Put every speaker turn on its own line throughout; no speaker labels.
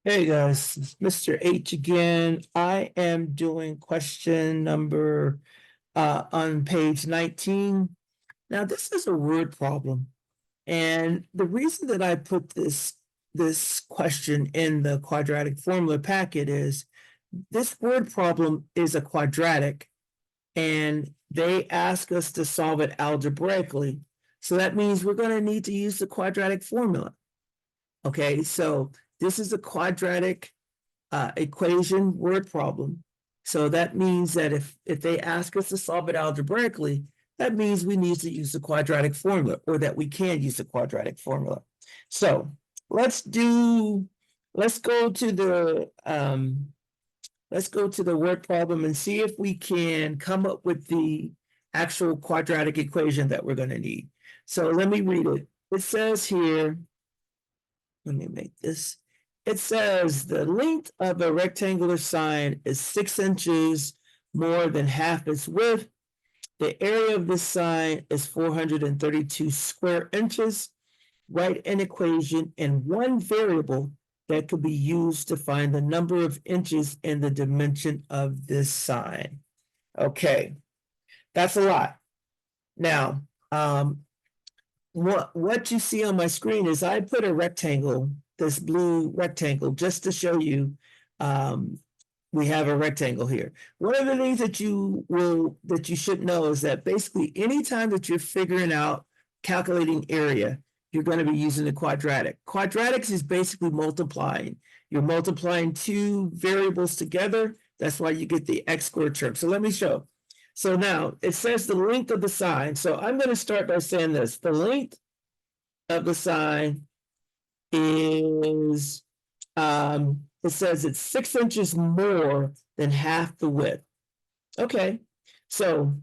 Hey guys, it's Mr. H again. I am doing question number on page 19. Now this is a word problem. And the reason that I put this question in the quadratic formula packet is this word problem is a quadratic and they ask us to solve it algebraically. So that means we're going to need to use the quadratic formula. Okay, so this is a quadratic equation word problem. So that means that if they ask us to solve it algebraically, that means we need to use the quadratic formula, or that we can use the quadratic formula. So let's do, let's go to the word problem and see if we can come up with the actual quadratic equation that we're going to need. So let me read it. It says here, let me make this. It says the length of a rectangular sign is 6 inches more than half its width. The area of this sign is 432 square inches. Write an equation in one variable that could be used to find the number of inches in the dimension of this sign. Okay, that's a lot. Now, what you see on my screen is I put a rectangle, this blue rectangle, just to show you we have a rectangle here. One of the things that you should know is that basically anytime that you're figuring out calculating area, you're going to be using the quadratic. Quadratics is basically multiplying. You're multiplying two variables together. That's why you get the x squared term. So let me show. So now it says the length of the sign. So I'm going to start by saying this. The length of the sign is, it says it's 6 inches more than half the width. Okay, so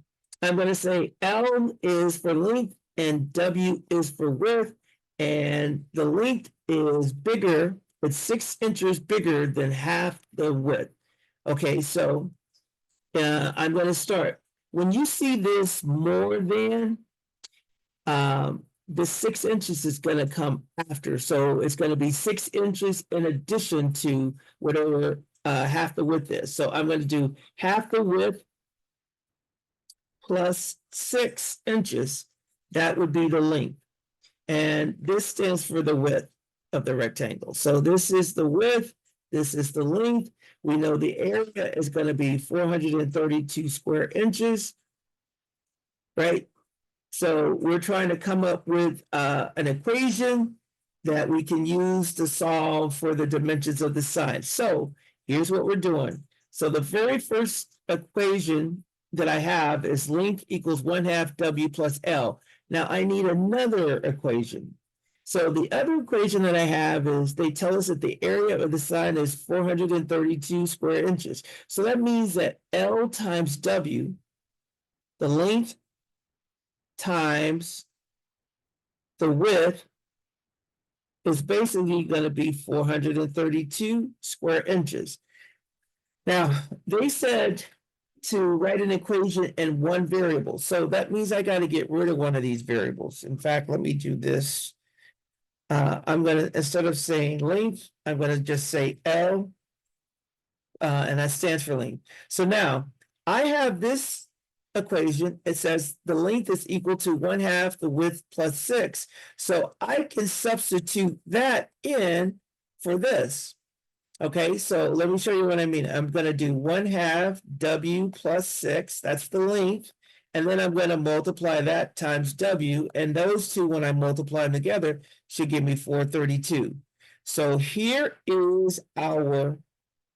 I'm going to say L is for length and W is for width. And the length is bigger, it's 6 inches bigger than half the width. Okay, so I'm going to start. When you see this more than, the 6 inches is going to come after. So it's going to be 6 inches in addition to whatever half the width is. So I'm going to do half the width plus 6 inches. That would be the length. And this stands for the width of the rectangle. So this is the width, this is the length. We know the area is going to be 432 square inches, right? So we're trying to come up with an equation that we can use to solve for the dimensions of the sign. So here's what we're doing. So the very first equation that I have is length equals 1/2 W plus L. Now I need another equation. So the other equation that I have is they tell us that the area of the sign is 432 square inches. So that means that L times W, the length times the width, is basically going to be 432 square inches. Now, they said to write an equation in one variable. So that means I got to get rid of one of these variables. In fact, let me do this. I'm going to, instead of saying length, I'm going to just say L, and that stands for length. So now I have this equation. It says the length is equal to 1/2 the width plus 6. So I can substitute that in for this. Okay, so let me show you what I mean. I'm going to do 1/2 W plus 6. That's the length. And then I'm going to multiply that times W. And those two, when I multiply them together, should give me 432. So here is our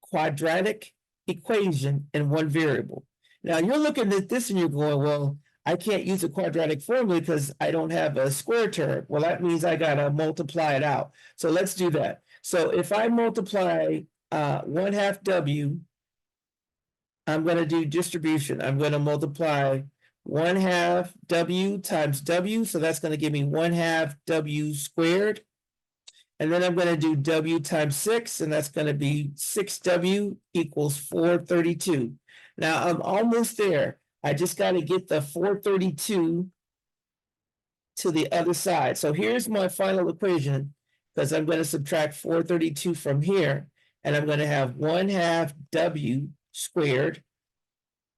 quadratic equation in one variable. Now you're looking at this and you're going, well, I can't use a quadratic formula because I don't have a square term. Well, that means I got to multiply it out. So let's do that. So if I multiply 1/2 W, I'm going to do distribution. I'm going to multiply 1/2 W times W. So that's going to give me 1/2 W squared. And then I'm going to do W times 6, and that's going to be 6W equals 432. Now I'm almost there. I just got to get the 432 to the other side. So here's my final equation, because I'm going to subtract 432 from here. and I'm going to have 1/2 W squared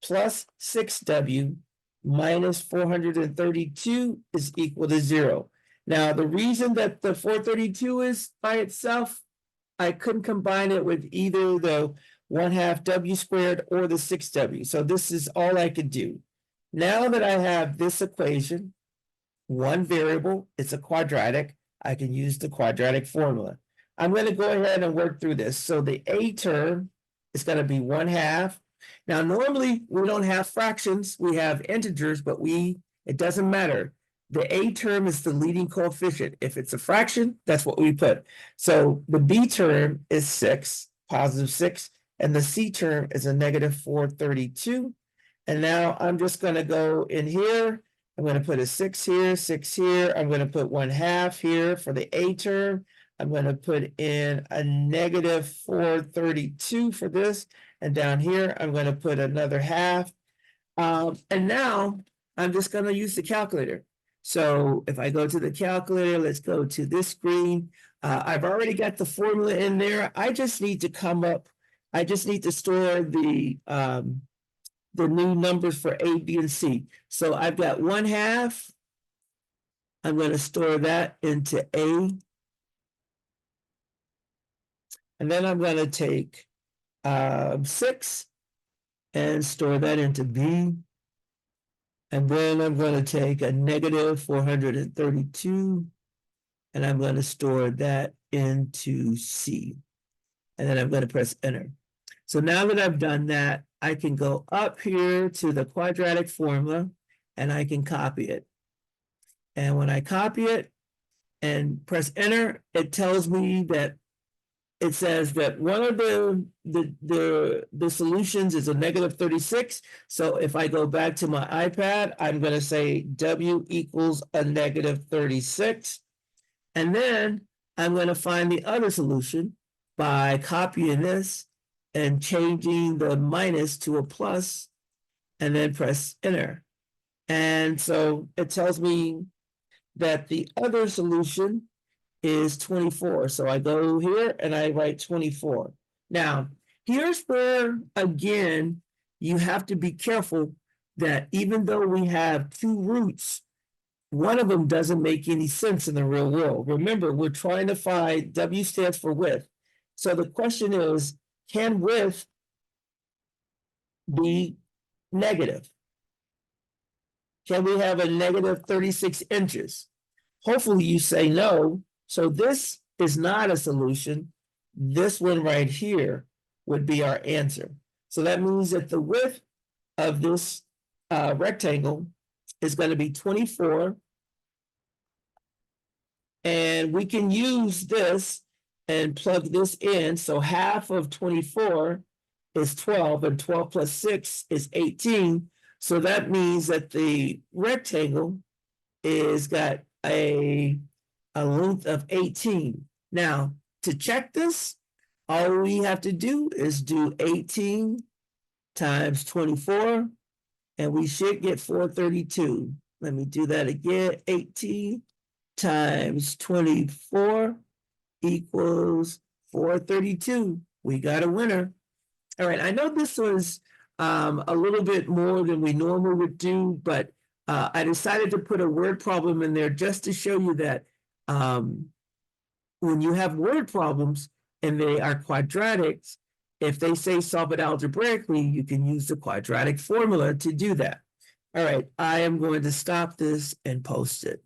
plus 6W minus 432 is equal to 0. Now, the reason that the 432 is by itself, I couldn't combine it with either the 1/2 W squared or the 6W. So this is all I could do. Now that I have this equation, one variable, it's a quadratic, I can use the quadratic formula. I'm going to go ahead and work through this. So the A term is going to be 1/2. Now, normally we don't have fractions, we have integers, but it doesn't matter. The A term is the leading coefficient. If it's a fraction, that's what we put. So the B term is 6, positive 6, and the C term is a negative 432. And now I'm just going to go in here. I'm going to put a 6 here, 6 here. I'm going to put 1/2 here for the A term. I'm going to put in a negative 432 for this. And down here, I'm going to put another 1/2. And now I'm just going to use the calculator. So if I go to the calculator, let's go to this screen. I've already got the formula in there. I just need to store the new numbers for A, B, and C. So I've got 1/2. I'm going to store that into A. And then I'm going to take 6 and store that into B. And then I'm going to take a negative 432 and I'm going to store that into C. And then I'm going to press enter. So now that I've done that, I can go up here to the quadratic formula and I can copy it. And when I copy it and press enter, it tells me that it says that one of the solutions is a negative 36. So if I go back to my iPad, I'm going to say W equals a negative 36. And then I'm going to find the other solution by copying this and changing the minus to a plus and then press enter. And so it tells me that the other solution is 24. So I go here and I write 24. Now, here's where, again, you have to be careful that even though we have two roots, one of them doesn't make any sense in the real world. Remember, we're trying to find, W stands for width. So the question is, can width be negative? Can we have a negative 36 inches? Hopefully you say no. So this is not a solution. This one right here would be our answer. So that means that the width of this rectangle is going to be 24. And we can use this and plug this in. So half of 24 is 12, and 12 plus 6 is 18. So that means that the rectangle is got a length of 18. Now, to check this, all we have to do is do 18 times 24, and we should get 432. Let me do that again. 18 times 24 equals 432. We got a winner. All right, I know this was a little bit more than we normally would do, but I decided to put a word problem in there just to show you that when you have word problems and they are quadratics, if they say solve it algebraically, you can use the quadratic formula to do that. All right, I am going to stop this and post it.